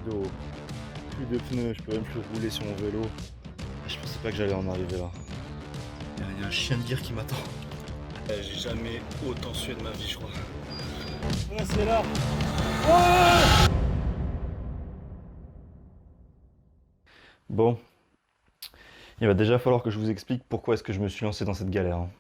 d'eau, plus de pneus, je peux même plus rouler sur mon vélo. Je pensais pas que j'allais en arriver là. Il y a un chien de guerre qui m'attend. J'ai jamais autant sué de ma vie, je crois. Ouais, c'est là. Ouais. Bon, il va déjà falloir que je vous explique pourquoi est-ce que je me suis lancé dans cette galère, hein.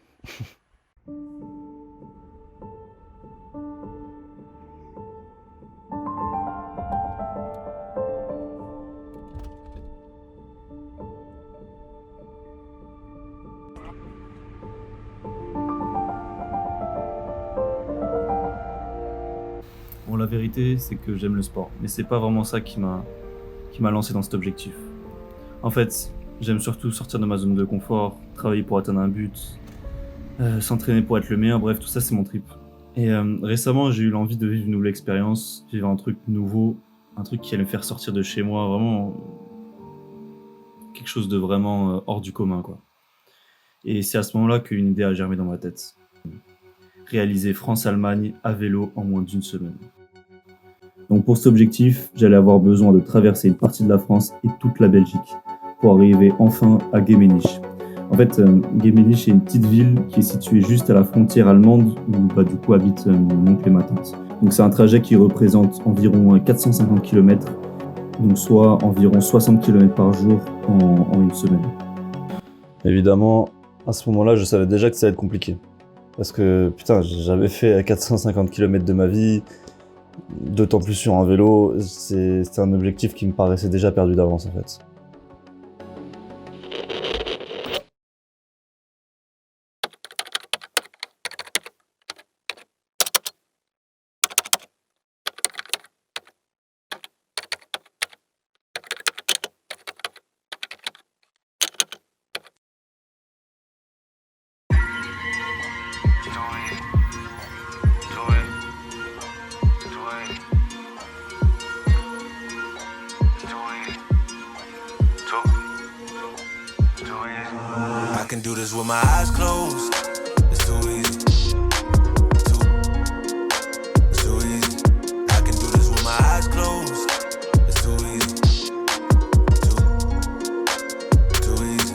Bon, la vérité, c'est que j'aime le sport, mais c'est pas vraiment ça qui m'a lancé dans cet objectif. En fait, j'aime surtout sortir de ma zone de confort, travailler pour atteindre un but, s'entraîner pour être le meilleur, bref, tout ça c'est mon trip. Et récemment, j'ai eu l'envie de vivre une nouvelle expérience, vivre un truc nouveau, un truc qui allait me faire sortir de chez moi, vraiment quelque chose de vraiment hors du commun, quoi. Et c'est à ce moment-là qu'une idée a germé dans ma tête. Réaliser France-Allemagne à vélo en moins d'une semaine. Donc pour cet objectif, j'allais avoir besoin de traverser une partie de la France et toute la Belgique pour arriver enfin à Gemmenich. En fait, Gemmenich est une petite ville qui est située juste à la frontière allemande où du coup habite mon oncle et ma tante. Donc c'est un trajet qui représente environ 450 km, donc soit environ 60 km par jour en une semaine. Évidemment, à ce moment-là, je savais déjà que ça allait être compliqué. Parce que, putain, j'avais fait 450 km de ma vie, d'autant plus sur un vélo, c'était un objectif qui me paraissait déjà perdu d'avance en fait. I can do this with my eyes closed. It's too easy. Too easy. I can do this with my eyes closed. It's too easy. Too easy.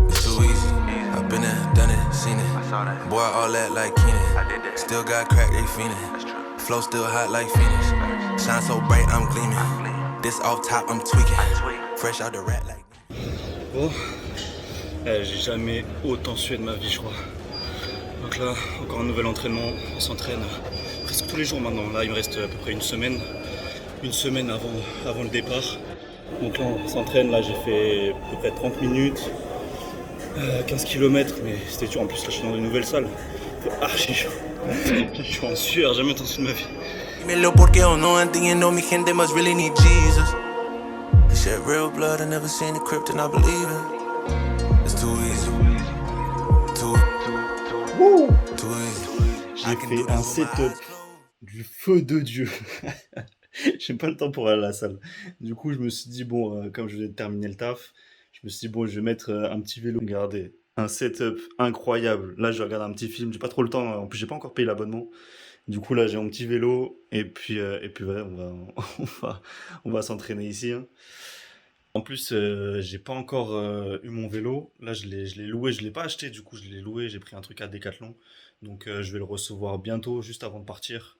It's too easy. I've been there, done it, seen it. Boy, all that like Keenan. Still got crack, they fiendin'. Flow still hot like Phoenix. Shine so bright, I'm gleaming. This off top, I'm tweaking. Fresh out the rat like. Bon, j'ai jamais autant sué de ma vie, je crois. Donc là, encore un nouvel entraînement, on s'entraîne presque tous les jours maintenant. Là, il me reste à peu près une semaine avant le départ. Donc là, on s'entraîne, là j'ai fait à peu près 30 minutes, 15 km, mais c'était dur. En plus, là je suis dans une nouvelle salle. Ah, j'ai chaud. Je suis en sueur, jamais autant sué de ma vie. Dímelo porque o no entiendo, mi gente must really need Jesus. They shed real blood, I never seen the crypt and I believe it. It's too easy. Too easy. J'ai fait un setup du feu de Dieu. J'ai pas le temps pour aller à la salle. Du coup, je me suis dit, bon, comme je venais de terminer le taf, je me suis dit, bon, je vais mettre un petit vélo. Regardez, un setup incroyable. Là, je regarde un petit film, j'ai pas trop le temps. En plus, j'ai pas encore payé l'abonnement. Du coup, là, j'ai mon petit vélo. Et puis ouais, on va s'entraîner ici, hein. En plus, j'ai pas encore eu mon vélo. Là, je l'ai loué, je l'ai pas acheté, du coup, je l'ai loué. J'ai pris un truc à Decathlon. Donc, je vais le recevoir bientôt, juste avant de partir.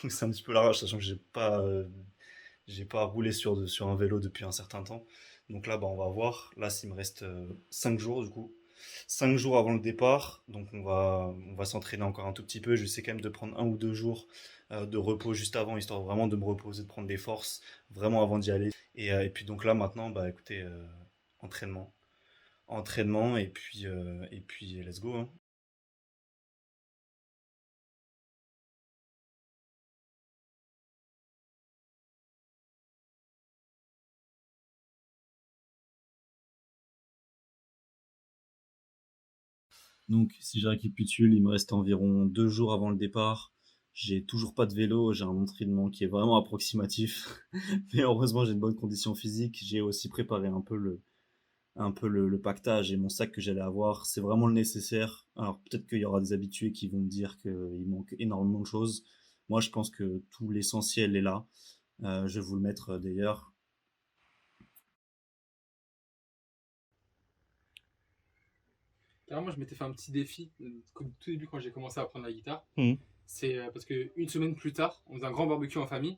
Donc, c'est un petit peu la rage, sachant que j'ai pas roulé sur un vélo depuis un certain temps. Donc là, bah, on va voir. Là, s'il me reste 5 jours, du coup. 5 jours avant le départ. Donc, on va s'entraîner encore un tout petit peu. Je vais essayer quand même de prendre 1 ou 2 jours de repos juste avant, histoire vraiment de me reposer, de prendre des forces, vraiment avant d'y aller. Et puis, donc là, maintenant, bah, écoutez, entraînement. Entraînement, et puis let's go, hein. Donc, si je récapitule, il me reste environ 2 jours avant le départ. J'ai toujours pas de vélo, j'ai un entraînement qui est vraiment approximatif. Mais heureusement, j'ai une bonne condition physique. J'ai aussi préparé un peu le pactage et mon sac que j'allais avoir. C'est vraiment le nécessaire. Alors, peut-être qu'il y aura des habitués qui vont me dire qu'il manque énormément de choses. Moi, je pense que tout l'essentiel est là. Je vais vous le mettre d'ailleurs. Carrément, je m'étais fait un petit défi au tout début quand j'ai commencé à apprendre la guitare. Mhm. C'est parce qu'une semaine plus tard, on faisait un grand barbecue en famille.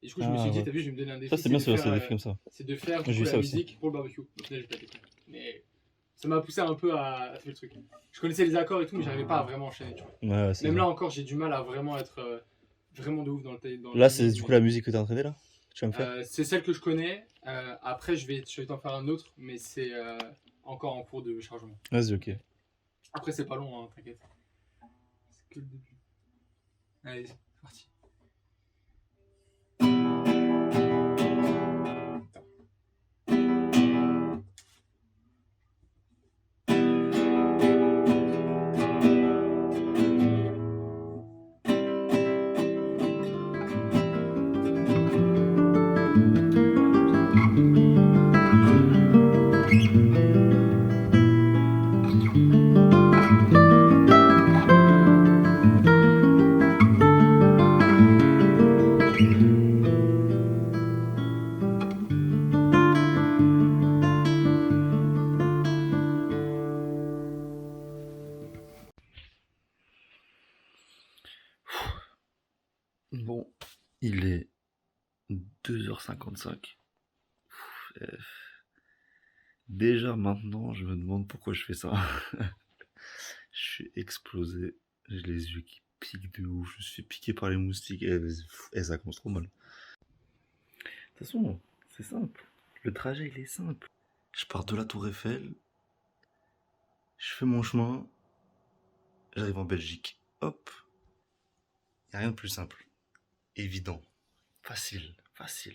Et du coup, je me Ah, suis dit, ouais. t'as vu, je vais me donner un défi. Ça, c'est bien, de c'est faire, des films comme ça. c'est de faire J'ai du vu coup, ça la aussi. musique pour le barbecue. Au final, j'ai pas fait ça. Mais ça m'a poussé un peu à faire le truc. Je connaissais les accords et tout, mais j'arrivais pas à vraiment enchaîner. Tu vois. Ouais, c'est Même ça. là encore, j'ai du mal à vraiment être vraiment de ouf dans le Là, timing, c'est du coup mais- la musique que t'es en train de faire là? Tu vas me faire? C'est celle que je connais. Après, je vais t'en faire un autre, mais c'est encore en cours de chargement. Vas-y, ok. Après, c'est pas long, hein, t'inquiète. C'est que le début. Allez, c'est parti. Bon, il est 2h55. Déjà maintenant, je me demande pourquoi je fais ça. Je suis explosé. J'ai les yeux qui piquent de ouf. Je me suis fait piquer par les moustiques. Ça commence trop mal. De toute façon, c'est simple. Le trajet, il est simple. Je pars de la Tour Eiffel. Je fais mon chemin. J'arrive en Belgique. Hop. Y a rien de plus simple. Évident. Facile. Facile.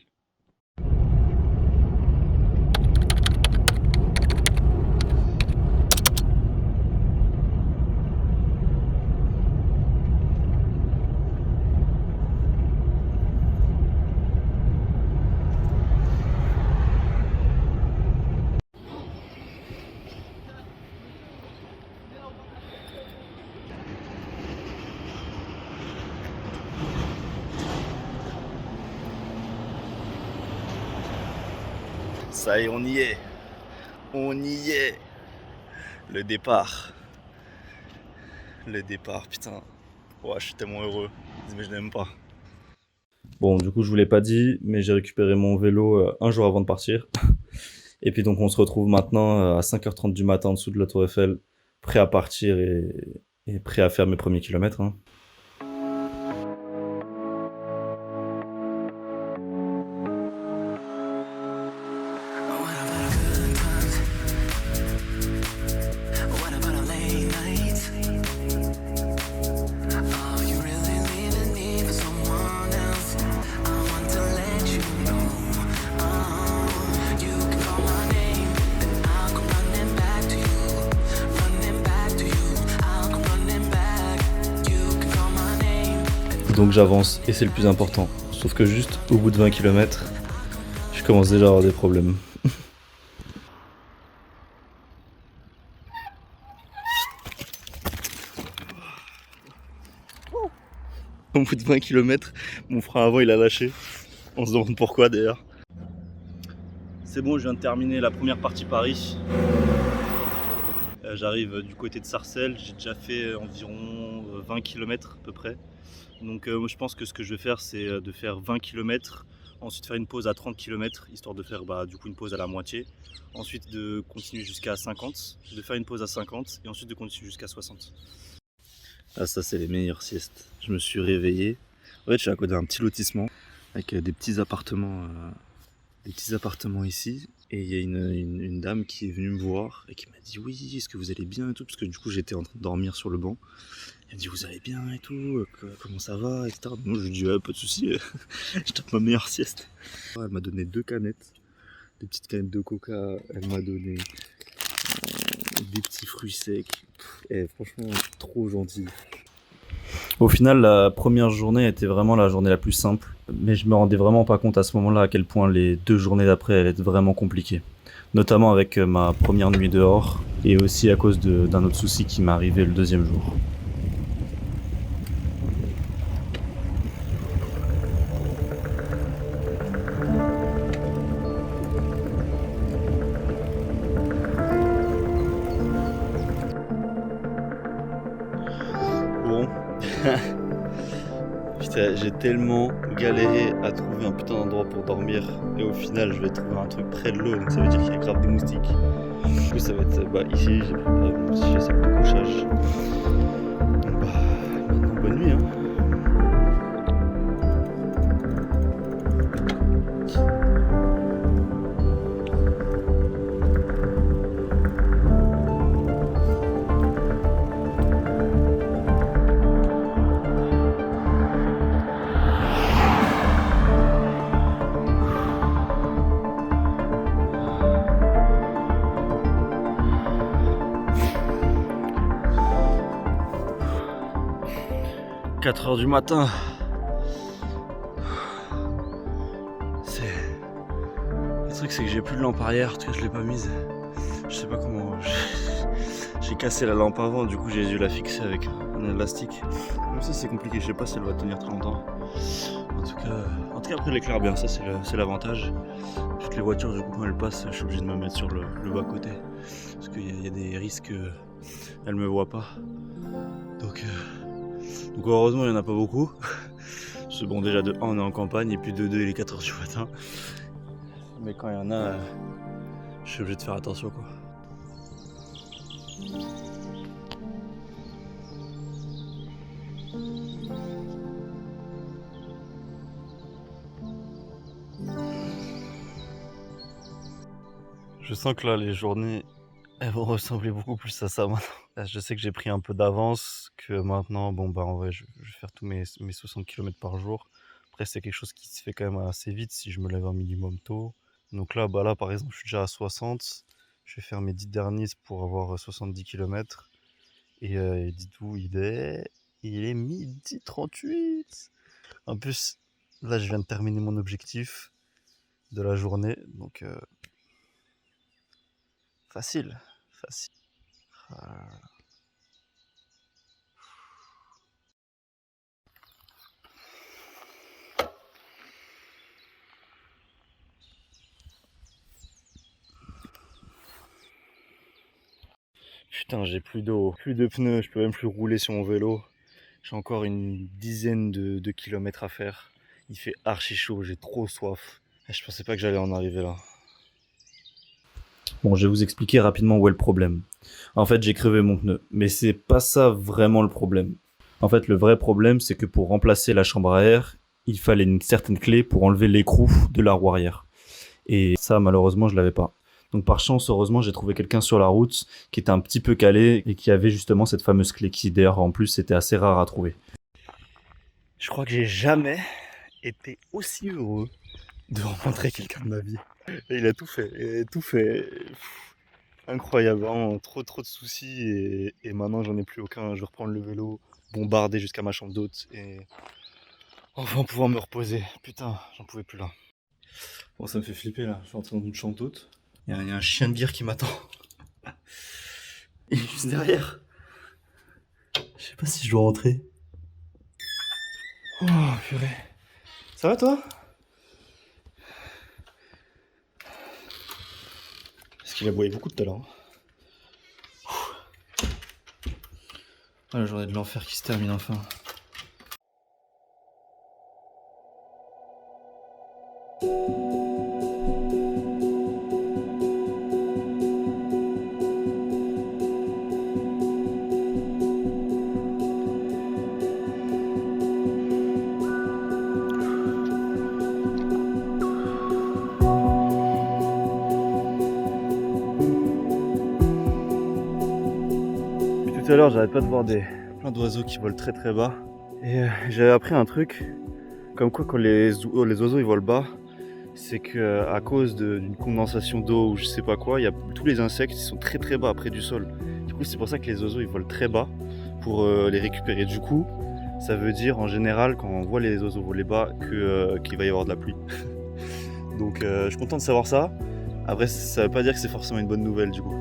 Ça y est, on y est. On y est. Le départ. Le départ, putain. Ouais, je suis tellement heureux. Mais je l'aime pas. Bon, du coup, je vous l'ai pas dit, mais j'ai récupéré mon vélo un jour avant de partir. Et puis donc, on se retrouve maintenant à 5h30 du matin en dessous de la Tour Eiffel, prêt à partir et prêt à faire mes premiers kilomètres. Hein. What about a late night? Are you really leaving me for someone else? I want to let you know. You can call my name, and I'll come running back to you. Running back to you. I'll come running back. You can call my name. Donc j'avance, et c'est le plus important. Sauf que juste au bout de 20 km, je commence déjà à avoir des problèmes. Au bout de 20 km, mon frein avant il a lâché. On se demande pourquoi d'ailleurs. C'est bon, je viens de terminer la première partie Paris. J'arrive du côté de Sarcelles, j'ai déjà fait environ 20 km à peu près. Donc je pense que ce que je vais faire c'est de faire 20 km, ensuite faire une pause à 30 km, histoire de faire du coup une pause à la moitié. Ensuite de continuer jusqu'à 50, de faire une pause à 50 et ensuite de continuer jusqu'à 60. Ah ça c'est les meilleures siestes. Je me suis réveillé. En fait je suis à côté d'un petit lotissement avec des petits appartements ici. Et il y a une dame qui est venue me voir et qui m'a dit oui, est-ce que vous allez bien et tout, parce que du coup j'étais en train de dormir sur le banc. Elle me dit vous allez bien et tout, comment ça va, etc. Moi je lui dis ouais, pas de soucis, je tape ma meilleure sieste. Elle m'a donné 2 canettes, des petites canettes de coca, elle m'a donné des petits fruits secs. Et franchement trop gentil. Au final, la première journée était vraiment la journée la plus simple, mais je me rendais vraiment pas compte à ce moment-là à quel point les 2 journées d'après allaient être vraiment compliquées. Notamment avec ma première nuit dehors, et aussi à cause d'un autre souci qui m'est arrivé le 2e jour. Putain, j'ai tellement galéré à trouver un putain d'endroit pour dormir et au final je vais trouver un truc près de l'eau, donc ça veut dire qu'il y a grave des moustiques. Du coup ça va être ici j'ai préparé mon petit sac de couchage. Maintenant bonne nuit hein. « 4h du matin. Le truc c'est que j'ai plus de lampe arrière, en tout cas je l'ai pas mise. Je sais pas comment. J'ai cassé la lampe avant, du coup j'ai dû la fixer avec un élastique. Même si c'est compliqué, je sais pas si elle va tenir très longtemps. En tout cas après elle éclaire bien, ça c'est l'avantage. Toutes les voitures du coup quand elles passent, je suis obligé de me mettre sur le bas côté. Parce qu'il y a des risques qu'elles me voient pas. Donc heureusement il n'y en a pas beaucoup. Parce que bon déjà de 1 on est en campagne et puis de 2 il est 4h du matin. Mais quand il y en a, je suis obligé de faire attention quoi. Je sens que là les journées elles vont ressembler beaucoup plus à ça maintenant. Là, je sais que j'ai pris un peu d'avance, que maintenant, bon bah en vrai je vais faire tous mes 60 km par jour. Après c'est quelque chose qui se fait quand même assez vite si je me lève un minimum tôt. Donc là, là par exemple je suis déjà à 60. Je vais faire mes 10 derniers pour avoir 70 km. Et dites-vous, il est midi 38. En plus, là je viens de terminer mon objectif de la journée. Donc facile. Voilà. Putain, j'ai plus d'eau, plus de pneus, je peux même plus rouler sur mon vélo. J'ai encore une dizaine de kilomètres à faire. Il fait archi chaud, j'ai trop soif. Je pensais pas que j'allais en arriver là. Bon, je vais vous expliquer rapidement où est le problème. En fait, j'ai crevé mon pneu, mais c'est pas ça vraiment le problème. En fait, le vrai problème, c'est que pour remplacer la chambre à air, il fallait une certaine clé pour enlever l'écrou de la roue arrière. Et ça, malheureusement, je l'avais pas. Donc par chance, heureusement, j'ai trouvé quelqu'un sur la route qui était un petit peu calé et qui avait justement cette fameuse clé qui, d'ailleurs, en plus, était assez rare à trouver. Je crois que j'ai jamais été aussi heureux de rencontrer quelqu'un de ma vie. Et il a tout fait, incroyable, vraiment, trop de soucis et maintenant j'en ai plus aucun. Je vais reprendre le vélo, bombarder jusqu'à ma chambre d'hôte et enfin pouvoir me reposer. Putain, j'en pouvais plus là. Bon, ça me fait flipper là, je suis entré dans une chambre d'hôte. Il y a un chien de guerre qui m'attend. Il est juste derrière. Je sais pas si je dois rentrer. Oh purée. Ça va toi? Parce qu'il a boyé beaucoup tout à l'heure. Oh, la journée de l'enfer qui se termine enfin. Tout à l'heure, j'arrête pas de voir plein d'oiseaux qui volent très très bas. Et j'avais appris un truc, comme quoi quand les oiseaux ils volent bas, c'est que à cause d'une condensation d'eau ou je sais pas quoi, il y a tous les insectes qui sont très très bas près du sol. Du coup, c'est pour ça que les oiseaux ils volent très bas pour les récupérer. Du coup, ça veut dire en général quand on voit les oiseaux voler bas qu'il va y avoir de la pluie. Donc je suis content de savoir ça. Après, ça veut pas dire que c'est forcément une bonne nouvelle du coup.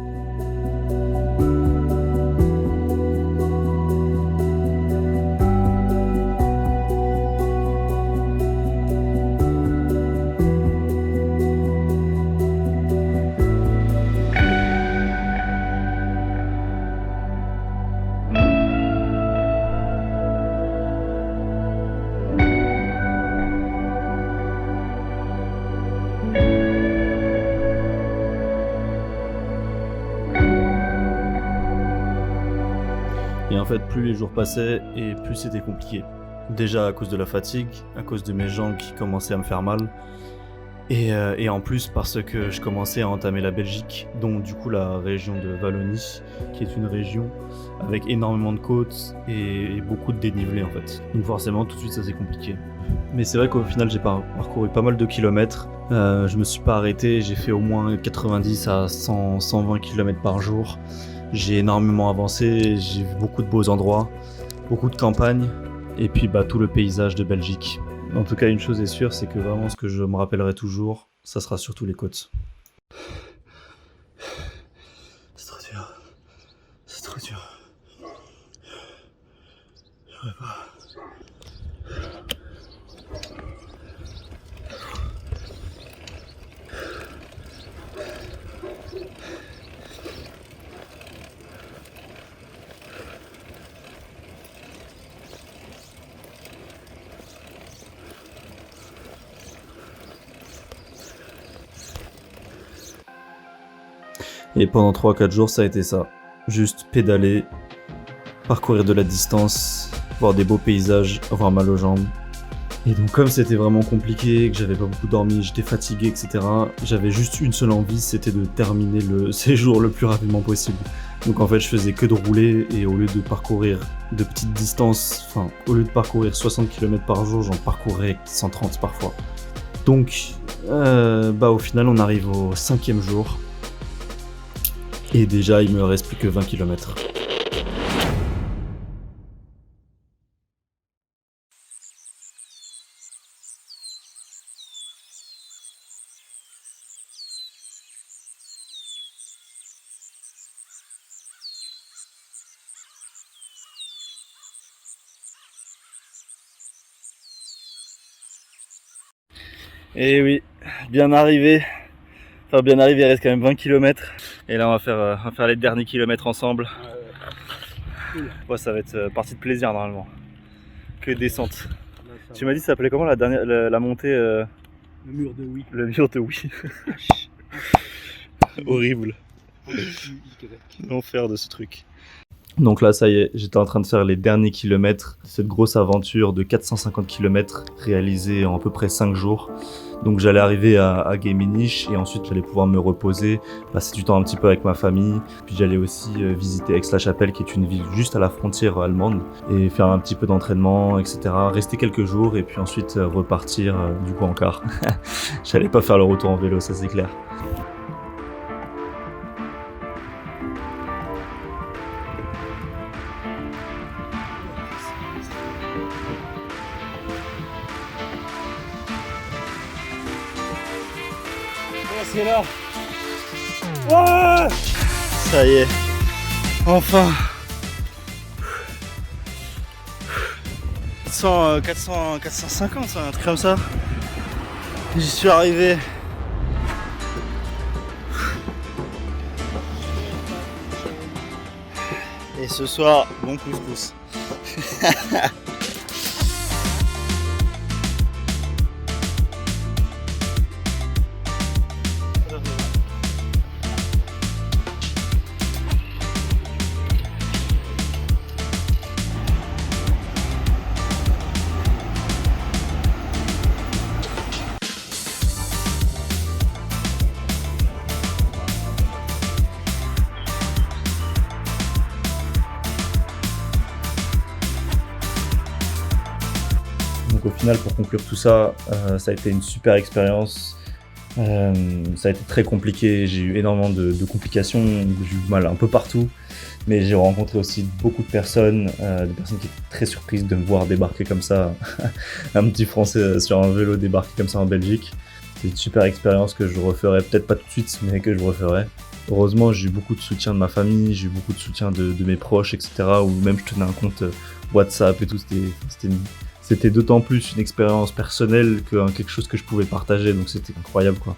Et en fait, plus les jours passaient et plus c'était compliqué. Déjà à cause de la fatigue, à cause de mes jambes qui commençaient à me faire mal. Et en plus parce que je commençais à entamer la Belgique, dont du coup la région de Wallonie, qui est une région avec énormément de côtes et beaucoup de dénivelé en fait. Donc forcément tout de suite ça c'est compliqué. Mais c'est vrai qu'au final j'ai parcouru pas mal de kilomètres. Je me suis pas arrêté, j'ai fait au moins 90 à 100, 120 km par jour. J'ai énormément avancé, j'ai vu beaucoup de beaux endroits, beaucoup de campagnes et puis tout le paysage de Belgique. En tout cas, une chose est sûre, c'est que vraiment ce que je me rappellerai toujours, ça sera surtout les côtes. C'est trop dur. C'est trop dur. J'aurais pas. Et pendant 3-4 jours, ça a été ça. Juste pédaler, parcourir de la distance, voir des beaux paysages, avoir mal aux jambes. Et donc comme c'était vraiment compliqué, que j'avais pas beaucoup dormi, j'étais fatigué, etc. J'avais juste une seule envie, c'était de terminer le séjour le plus rapidement possible. Donc en fait je faisais que de rouler et au lieu de parcourir de petites distances, au lieu de parcourir 60 km par jour, j'en parcourais 130 parfois. Donc au final on arrive au 5e jour. Et déjà, il me reste plus que 20 km. Et oui, bien arrivé. Enfin, bien arrivé, il reste quand même 20 km. Et là, on va faire les derniers kilomètres ensemble. Ouais, ça va être partie de plaisir normalement. Que descente. Tu m'as dit, ça s'appelait comment la montée Le mur de oui. Le mur de oui. Horrible. L'enfer de ce truc. Donc là, ça y est, j'étais en train de faire les derniers kilomètres de cette grosse aventure de 450 km réalisée en à peu près 5 jours. Donc j'allais arriver à Gemminich et ensuite j'allais pouvoir me reposer, passer du temps un petit peu avec ma famille. Puis j'allais aussi visiter Aix-la-Chapelle qui est une ville juste à la frontière allemande et faire un petit peu d'entraînement, etc. Rester quelques jours et puis ensuite repartir du coup en car. J'allais pas faire le retour en vélo, ça c'est clair. C'est là. Ouais, ça y est, enfin. 450, un truc comme ça. J'y suis arrivé. Et ce soir, bon couscous. Donc au final, pour conclure tout ça, ça a été une super expérience. Ça a été très compliqué, j'ai eu énormément de complications, j'ai eu mal un peu partout. Mais j'ai rencontré aussi beaucoup de personnes qui étaient très surprises de me voir débarquer comme ça, un petit Français sur un vélo débarquer comme ça en Belgique. C'est une super expérience que je referai, peut-être pas tout de suite, mais que je referai. Heureusement, j'ai eu beaucoup de soutien de ma famille, j'ai eu beaucoup de soutien de mes proches, etc. Ou même je tenais un compte WhatsApp et tout. C'était d'autant plus une expérience personnelle que quelque chose que je pouvais partager. Donc c'était incroyable, quoi.